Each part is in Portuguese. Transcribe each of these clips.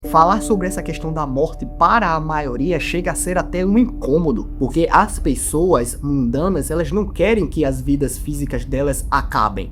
Falar sobre essa questão da morte para a maioria chega a ser até um incômodo, porque as pessoas mundanas, elas não querem que as vidas físicas delas acabem,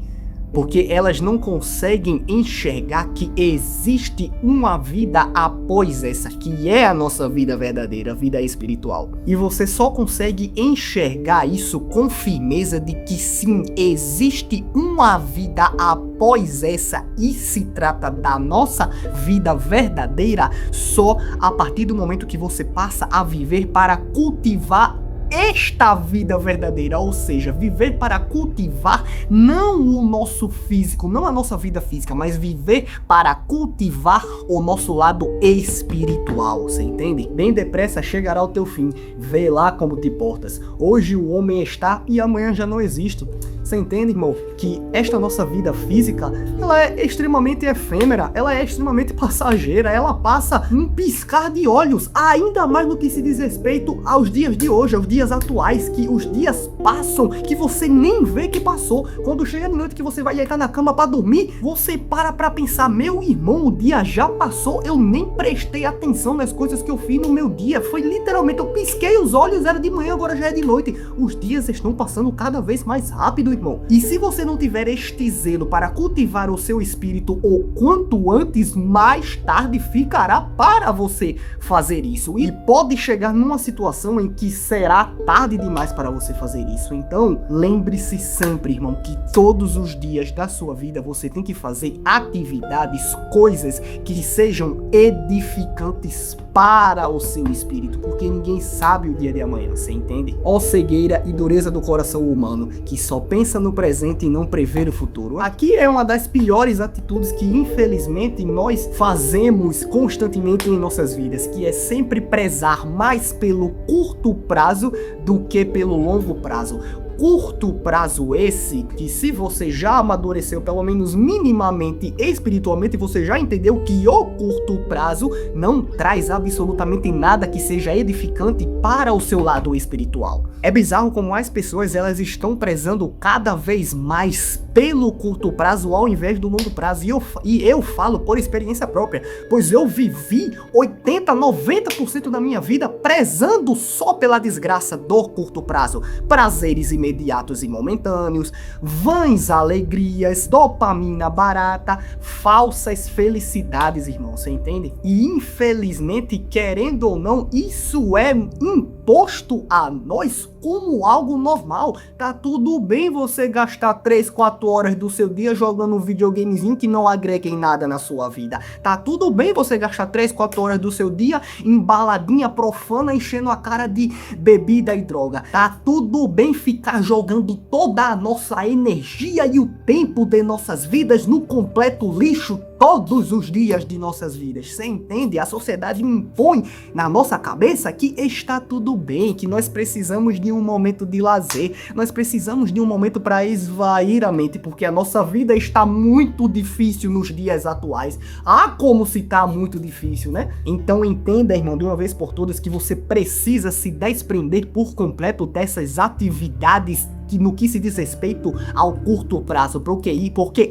porque elas não conseguem enxergar que existe uma vida após essa, que é a nossa vida verdadeira, a vida espiritual. E você só consegue enxergar isso com firmeza de que sim, existe uma vida após essa e se trata da nossa vida verdadeira só a partir do momento que você passa a viver para cultivar esta vida verdadeira, ou seja, viver para cultivar não o nosso físico, não a nossa vida física, mas viver para cultivar o nosso lado espiritual, você entende? Bem depressa chegará o teu fim, vê lá como te portas. Hoje o homem está e amanhã já não existe. Você entende, irmão, que esta nossa vida física, ela é extremamente efêmera, ela é extremamente passageira, ela passa num piscar de olhos, ainda mais no que se diz respeito aos dias de hoje, aos dias atuais, que os dias passam, que você nem vê que passou. Quando chega de noite que você vai deitar na cama para dormir, você para pra pensar, meu irmão, o dia já passou, eu nem prestei atenção nas coisas que eu fiz no meu dia, foi literalmente, eu pisquei os olhos, era de manhã, agora já é de noite. Os dias estão passando cada vez mais rápido, irmão. E se você não tiver este zelo para cultivar o seu espírito o quanto antes, mais tarde ficará para você fazer isso. E pode chegar numa situação em que será tarde demais para você fazer isso. Então, lembre-se sempre, irmão, que todos os dias da sua vida você tem que fazer atividades, coisas que sejam edificantes para o seu espírito, porque ninguém sabe o dia de amanhã, você entende? Ó cegueira e dureza do coração humano, que só pensa no presente e não prevê o futuro. Aqui é uma das piores atitudes que infelizmente nós fazemos constantemente em nossas vidas, que é sempre prezar mais pelo curto prazo do que pelo longo prazo. Curto prazo esse, que se você já amadureceu pelo menos minimamente espiritualmente, você já entendeu que o curto prazo não traz absolutamente nada que seja edificante para o seu lado espiritual. É bizarro como as pessoas elas estão prezando cada vez mais pelo curto prazo ao invés do longo prazo, e eu falo por experiência própria, pois eu vivi 80, 90% da minha vida prezando só pela desgraça do curto prazo, prazeres imediatos e momentâneos, vãs alegrias, dopamina barata, falsas felicidades, irmão, você entende? E infelizmente, querendo ou não, isso é imposto a nós como algo normal. Tá tudo bem você gastar 3, 4 horas do seu dia jogando um videogamezinho que não agrega em nada na sua vida. Tá tudo bem você gastar 3, 4 horas do seu dia em baladinha profana enchendo a cara de bebida e droga. Tá tudo bem ficar jogando toda a nossa energia e o tempo de nossas vidas no completo lixo todos os dias de nossas vidas. Você entende? A sociedade impõe na nossa cabeça que está tudo bem, que nós precisamos de um momento de lazer, nós precisamos de um momento para esvair a mente, porque a nossa vida está muito difícil nos dias atuais. Ah, como se tá muito difícil, né? Então entenda, irmão, de uma vez por todas, que você precisa se desprender por completo dessas atividades que no que se diz respeito ao curto prazo, porque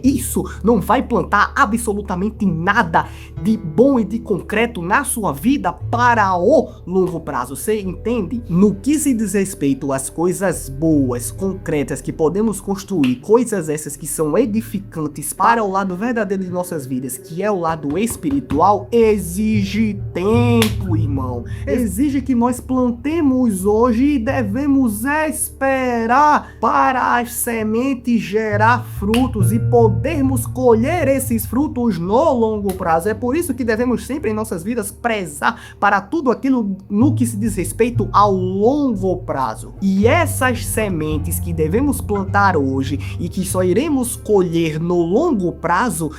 isso não vai plantar absolutamente nada de bom e de concreto na sua vida para o longo prazo, você entende? No que se diz respeito às coisas boas, concretas que podemos construir, coisas essas que são edificantes para o lado verdadeiro de nossas vidas, que é o lado espiritual, exige tempo, irmão. Exige que nós plantemos hoje e devemos esperar para as sementes gerar frutos e podermos colher esses frutos no longo prazo. É por isso que devemos sempre em nossas vidas prezar para tudo aquilo no que se diz respeito ao longo prazo. E essas sementes que devemos plantar hoje e que só iremos colher no longo prazo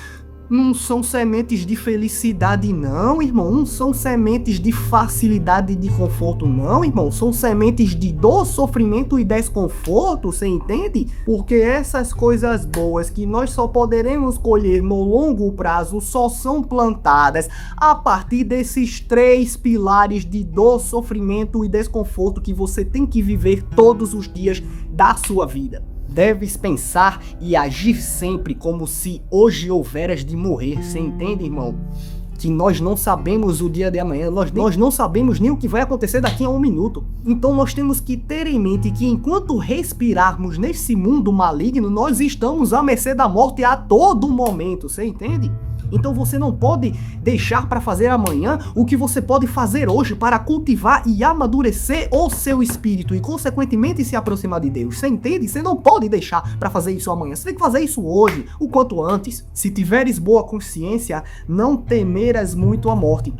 não são sementes de felicidade não, irmão. Não são sementes de facilidade e de conforto não, irmão. São sementes de dor, sofrimento e desconforto, você entende? Porque essas coisas boas que nós só poderemos colher no longo prazo só são plantadas a partir desses 3 pilares de dor, sofrimento e desconforto que você tem que viver todos os dias da sua vida. Deves pensar e agir sempre como se hoje houveras de morrer, você entende, irmão? que nós não sabemos o dia de amanhã, nós não sabemos nem o que vai acontecer daqui a um minuto. Então nós temos que ter em mente que enquanto respirarmos nesse mundo maligno, nós estamos à mercê da morte a todo momento, você entende? Então você não pode deixar para fazer amanhã o que você pode fazer hoje para cultivar e amadurecer o seu espírito e consequentemente se aproximar de Deus. Você entende? Você não pode deixar para fazer isso amanhã. Você tem que fazer isso hoje, o quanto antes. Se tiveres boa consciência, não temerás muito a morte.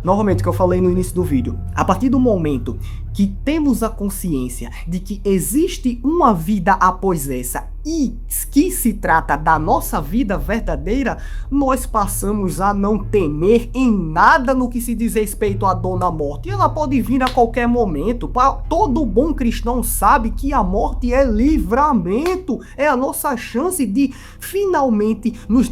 Novamente, o que eu falei no início do vídeo, a partir do momento que temos a consciência de que existe uma vida após essa e que se trata da nossa vida verdadeira, nós passamos a não temer em nada no que se diz respeito à dona morte. Ela pode vir a qualquer momento. Todo bom cristão sabe que a morte é livramento, é a nossa chance de finalmente nos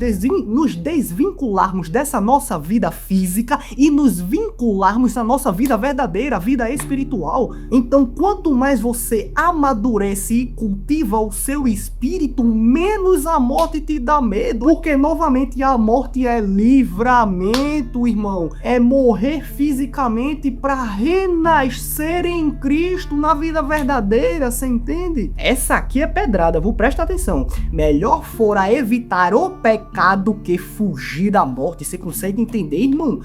desvincularmos dessa nossa vida física e nos vincularmos à nossa vida verdadeira, a vida espiritual. Então, quanto mais você amadurece e cultiva o seu espírito, menos a morte te dá medo. Porque, novamente, a morte é livramento, irmão. É morrer fisicamente para renascer em Cristo na vida verdadeira, você entende? Essa aqui é pedrada, viu? Presta atenção. Melhor fora evitar o pecado que fugir da morte. Você consegue entender, irmão?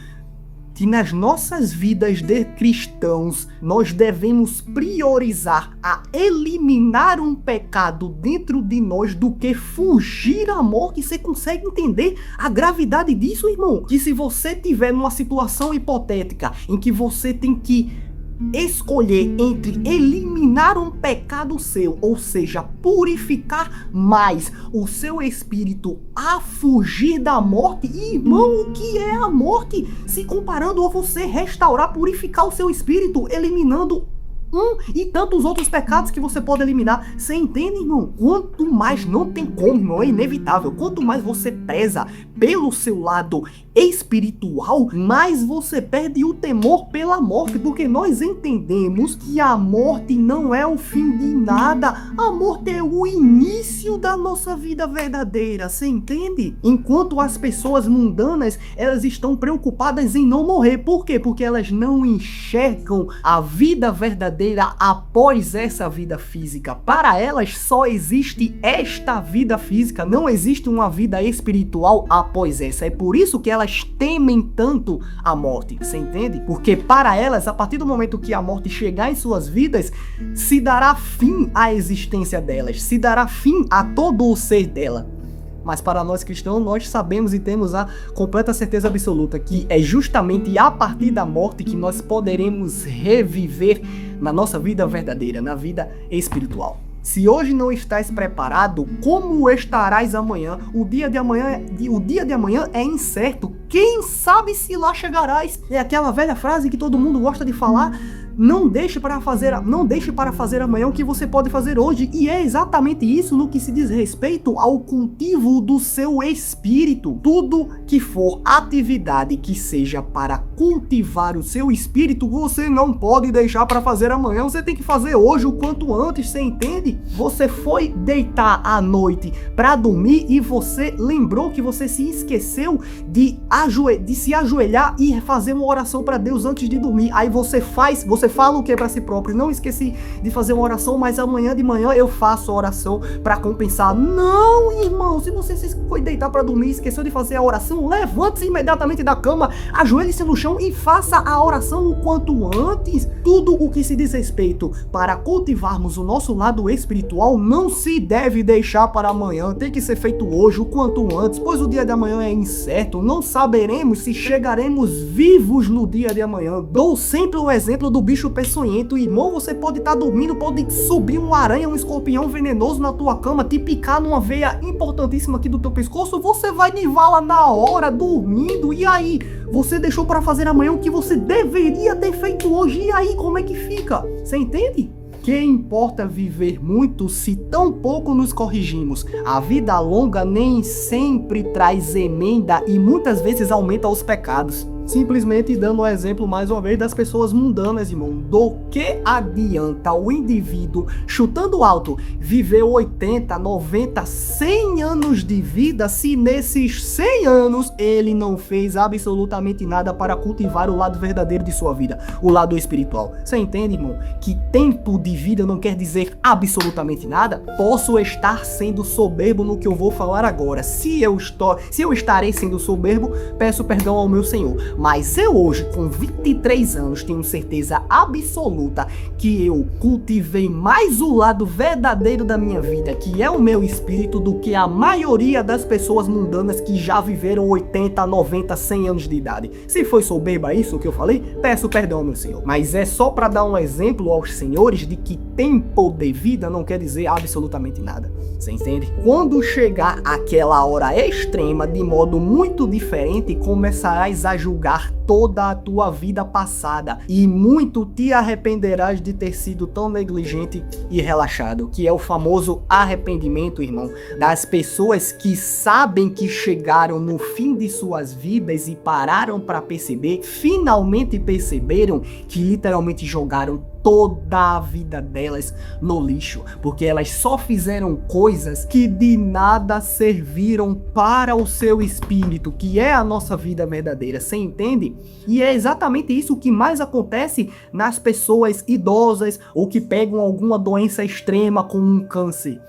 Que nas nossas vidas de cristãos, nós devemos priorizar a eliminar um pecado dentro de nós do que fugir à morte. Você consegue entender a gravidade disso, irmão? Que se você tiver numa situação hipotética em que você tem que escolher entre eliminar um pecado seu, ou seja, purificar mais o seu espírito a fugir da morte, irmão, o que é a morte? Se comparando a você restaurar, purificar o seu espírito, eliminando e tantos outros pecados que você pode eliminar. Você entende, irmão? Quanto mais, não tem como, irmão, é inevitável. Quanto mais você preza pelo seu lado espiritual, mais você perde o temor pela morte, porque nós entendemos que a morte não é o fim de nada. A morte é o início da nossa vida verdadeira, você entende? Enquanto as pessoas mundanas, elas estão preocupadas em não morrer. Por quê? Porque elas não enxergam a vida verdadeira após essa vida física. Para elas só existe esta vida física, não existe uma vida espiritual após essa. É por isso que elas temem tanto a morte, você entende? Porque para elas, a partir do momento que a morte chegar em suas vidas, se dará fim à existência delas, se dará fim a todo o ser dela. Mas para nós cristãos, nós sabemos e temos a completa certeza absoluta que é justamente a partir da morte que nós poderemos reviver na nossa vida verdadeira, na vida espiritual. Se hoje não estás preparado, como estarás amanhã? O dia de amanhã é incerto. Quem sabe se lá chegarás? É aquela velha frase que todo mundo gosta de falar. Não deixe para fazer amanhã o que você pode fazer hoje. E é exatamente isso no que se diz respeito ao cultivo do seu espírito. Tudo que for atividade que seja para cultivar o seu espírito, você não pode deixar para fazer amanhã. Você tem que fazer hoje o quanto antes, você entende? Você foi deitar à noite para dormir e você lembrou que você se esqueceu de se ajoelhar e fazer uma oração para Deus antes de dormir. Aí você fala o que para si próprio? Não esqueci de fazer uma oração, mas amanhã de manhã eu faço a oração para compensar. Não, irmão, se você foi deitar para dormir e esqueceu de fazer a oração, levante-se imediatamente da cama, ajoelhe-se no chão e faça a oração o quanto antes. Tudo o que se diz respeito para cultivarmos o nosso lado espiritual não se deve deixar para amanhã, tem que ser feito hoje o quanto antes, pois o dia de amanhã é incerto, não saberemos se chegaremos vivos no dia de amanhã. Dou sempre o exemplo do bicho peçonhento, irmão. Você pode estar dormindo, pode subir uma aranha, um escorpião venenoso na tua cama, te picar numa veia importantíssima aqui do teu pescoço, você vai nivar lá na hora, dormindo, e aí? Você deixou para fazer amanhã o que você deveria ter feito hoje, e aí como é que fica? Você entende? Que importa viver muito se tão pouco nos corrigimos? A vida longa nem sempre traz emenda e muitas vezes aumenta os pecados. Simplesmente dando um exemplo mais uma vez das pessoas mundanas, irmão. Do que adianta o indivíduo, chutando alto, viver 80, 90, 100 anos de vida se nesses 100 anos ele não fez absolutamente nada para cultivar o lado verdadeiro de sua vida, o lado espiritual? Você entende, irmão? Que tempo de vida não quer dizer absolutamente nada? Posso estar sendo soberbo no que eu vou falar agora. Se eu estarei sendo soberbo, peço perdão ao meu Senhor. Mas eu hoje, com 23 anos, tenho certeza absoluta que eu cultivei mais o lado verdadeiro da minha vida, que é o meu espírito, do que a maioria das pessoas mundanas que já viveram 80, 90, 100 anos de idade. Se foi soberba isso que eu falei, peço perdão, meu Senhor. Mas é só para dar um exemplo aos senhores de que tempo de vida não quer dizer absolutamente nada. Você entende? Quando chegar aquela hora extrema, de modo muito diferente, começarás a julgar toda a tua vida passada e muito te arrependerás de ter sido tão negligente e relaxado, que é o famoso arrependimento, irmão, das pessoas que sabem que chegaram no fim de suas vidas e pararam para perceber, finalmente perceberam que literalmente jogaram toda a vida delas no lixo, porque elas só fizeram coisas que de nada serviram para o seu espírito, que é a nossa vida verdadeira. Você entende? E é exatamente isso que mais acontece nas pessoas idosas ou que pegam alguma doença extrema como um câncer.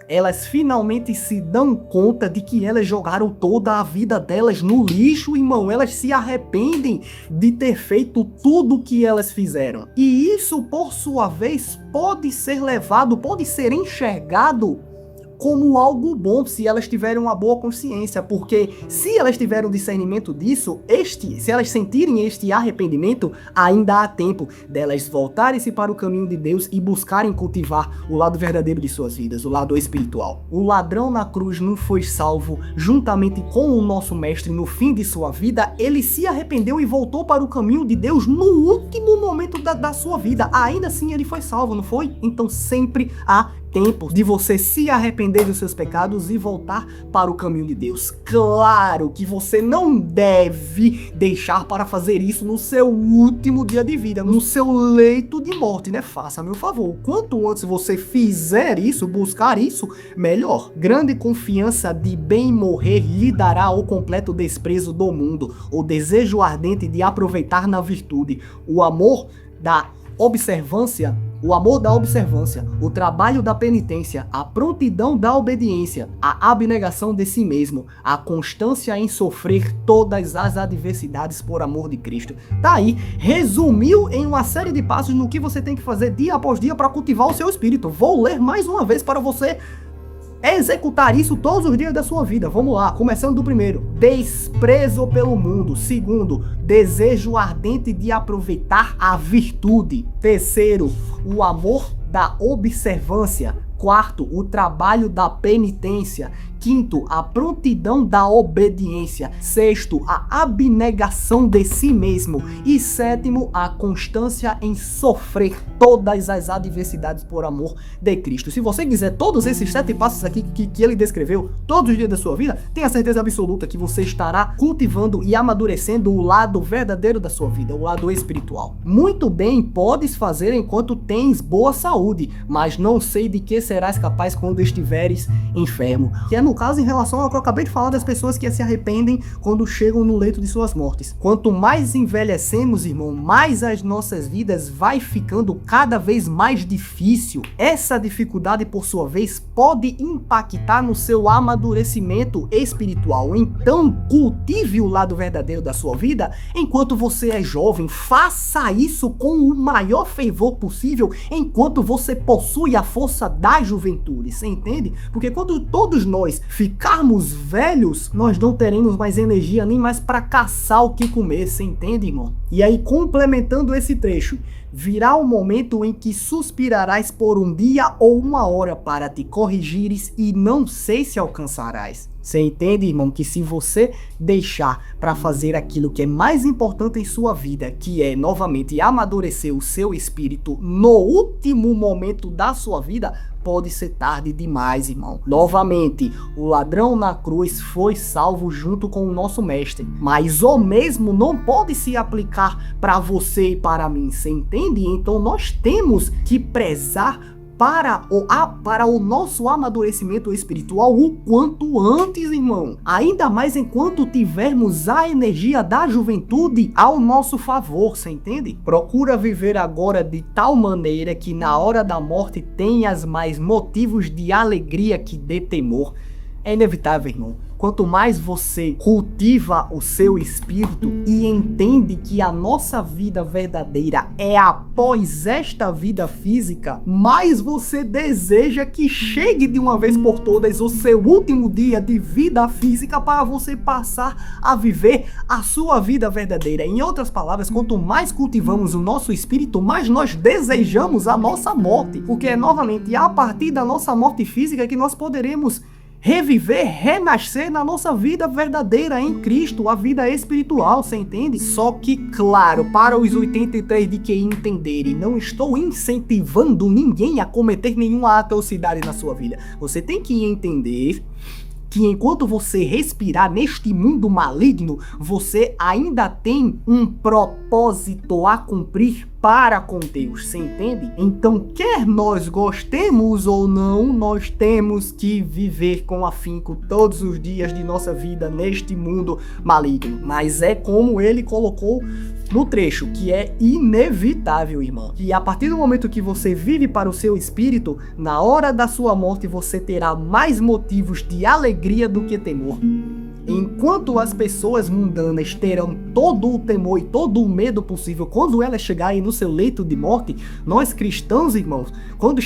Elas finalmente se dão conta de que elas jogaram toda a vida delas no lixo, irmão. Elas se arrependem de ter feito tudo o que elas fizeram. E isso, por sua vez, pode ser levado, pode ser enxergado como algo bom se elas tiverem uma boa consciência, porque se elas tiverem um discernimento disso, se elas sentirem este arrependimento, ainda há tempo delas voltarem-se para o caminho de Deus e buscarem cultivar o lado verdadeiro de suas vidas, o lado espiritual. O ladrão na cruz não foi salvo juntamente com o nosso mestre no fim de sua vida, ele se arrependeu e voltou para o caminho de Deus no último momento da sua vida. Ainda assim ele foi salvo, não foi? Então sempre há tempo de você se arrepender dos seus pecados e voltar para o caminho de Deus. Claro que você não deve deixar para fazer isso no seu último dia de vida, no seu leito de morte, né? Faça meu favor. Quanto antes você fizer isso, buscar isso, melhor. Grande confiança de bem morrer lhe dará o completo desprezo do mundo, o desejo ardente de aproveitar na virtude, o amor da observância, o trabalho da penitência, a prontidão da obediência, a abnegação de si mesmo, a constância em sofrer todas as adversidades por amor de Cristo. Tá aí, resumiu em uma série de passos no que você tem que fazer dia após dia para cultivar o seu espírito. Vou ler mais uma vez para você executar isso todos os dias da sua vida. Vamos lá, começando do primeiro: desprezo pelo mundo. Segundo, desejo ardente de aproveitar a virtude. Terceiro, o amor da observância. Quarto, o trabalho da penitência. Quinto, a prontidão da obediência. Sexto, a abnegação de si mesmo. E sétimo, a constância em sofrer todas as adversidades por amor de Cristo. Se você quiser todos esses 7 passos aqui que ele descreveu todos os dias da sua vida, tenha certeza absoluta que você estará cultivando e amadurecendo o lado verdadeiro da sua vida, o lado espiritual. Muito bem, podes fazer enquanto tens boa saúde, mas não sei de que serás capaz quando estiveres enfermo. Que é no caso em relação ao que eu acabei de falar das pessoas que se arrependem quando chegam no leito de suas mortes. Quanto mais envelhecemos, irmão, mais as nossas vidas vai ficando cada vez mais difícil. Essa dificuldade, por sua vez, pode impactar no seu amadurecimento espiritual. Então, cultive o lado verdadeiro da sua vida enquanto você é jovem. Faça isso com o maior fervor possível enquanto você possui a força da juventude. Você entende? Porque quando todos nós ficarmos velhos, nós não teremos mais energia nem mais para caçar o que comer. Você entende, irmão? E aí, complementando esse trecho, virá o momento em que suspirarás por um dia ou uma hora para te corrigires e não sei se alcançarás. Você entende, irmão, que se você deixar para fazer aquilo que é mais importante em sua vida, que é novamente amadurecer o seu espírito no último momento da sua vida, pode ser tarde demais, irmão. Novamente, o ladrão na cruz foi salvo junto com o nosso mestre, mas o mesmo não pode se aplicar para você e para mim, você entende? Então nós temos que prezar para o nosso amadurecimento espiritual o quanto antes, irmão. Ainda mais enquanto tivermos a energia da juventude ao nosso favor, você entende? Procura viver agora de tal maneira que na hora da morte tenhas mais motivos de alegria que de temor. É inevitável, irmão. Quanto mais você cultiva o seu espírito e entende que a nossa vida verdadeira é após esta vida física, mais você deseja que chegue de uma vez por todas o seu último dia de vida física para você passar a viver a sua vida verdadeira. Em outras palavras, quanto mais cultivamos o nosso espírito, mais nós desejamos a nossa morte, porque é novamente a partir da nossa morte física que nós poderemos reviver, renascer na nossa vida verdadeira em Cristo, a vida espiritual, você entende? Só que, claro, para os 83 de que entenderem, não estou incentivando ninguém a cometer nenhuma atrocidade na sua vida. Você tem que entender que enquanto você respirar neste mundo maligno, você ainda tem um propósito a cumprir para com Deus, você entende? Então, quer nós gostemos ou não, nós temos que viver com afinco todos os dias de nossa vida neste mundo maligno. Mas é como ele colocou no trecho, que é inevitável, irmão. Que a partir do momento que você vive para o seu espírito, na hora da sua morte você terá mais motivos de alegria do que temor. Enquanto as pessoas mundanas terão todo o temor e todo o medo possível quando elas chegarem no seu leito de morte, nós cristãos, irmãos, quando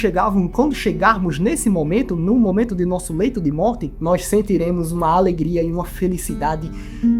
chegarmos nesse momento, no momento de nosso leito de morte, nós sentiremos uma alegria e uma felicidade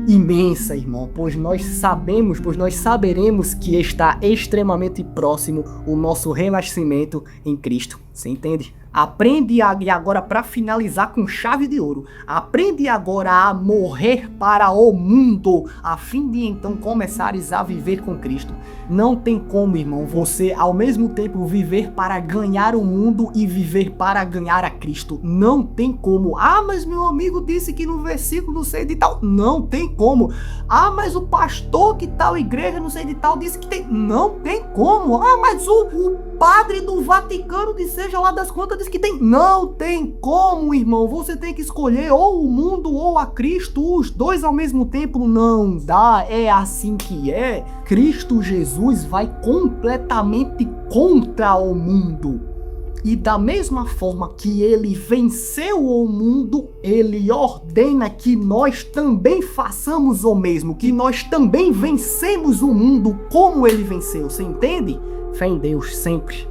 imensa, irmão, pois nós saberemos que está extremamente próximo o nosso renascimento em Cristo. Você entende? Aprende agora, para finalizar com chave de ouro, aprende agora a morrer para o mundo, a fim de então começares a viver com Cristo. Não tem como, irmão, você ao mesmo tempo viver para ganhar o mundo e viver para ganhar a Cristo. Não tem como. Ah, mas meu amigo disse que no versículo não sei de tal. Não tem como. Ah, mas o pastor que tal igreja não sei de tal disse que tem. Não tem como. Ah, mas o padre do Vaticano de seja lá das quantas disse que tem. Não tem como, irmão. Você tem que escolher ou o mundo ou a Cristo. Os dois ao mesmo tempo não dá. É assim que é. Cristo Jesus vai completamente contra o mundo. E da mesma forma que ele venceu o mundo, ele ordena que nós também façamos o mesmo, que nós também vencemos o mundo como ele venceu. Você entende? Fé em Deus sempre.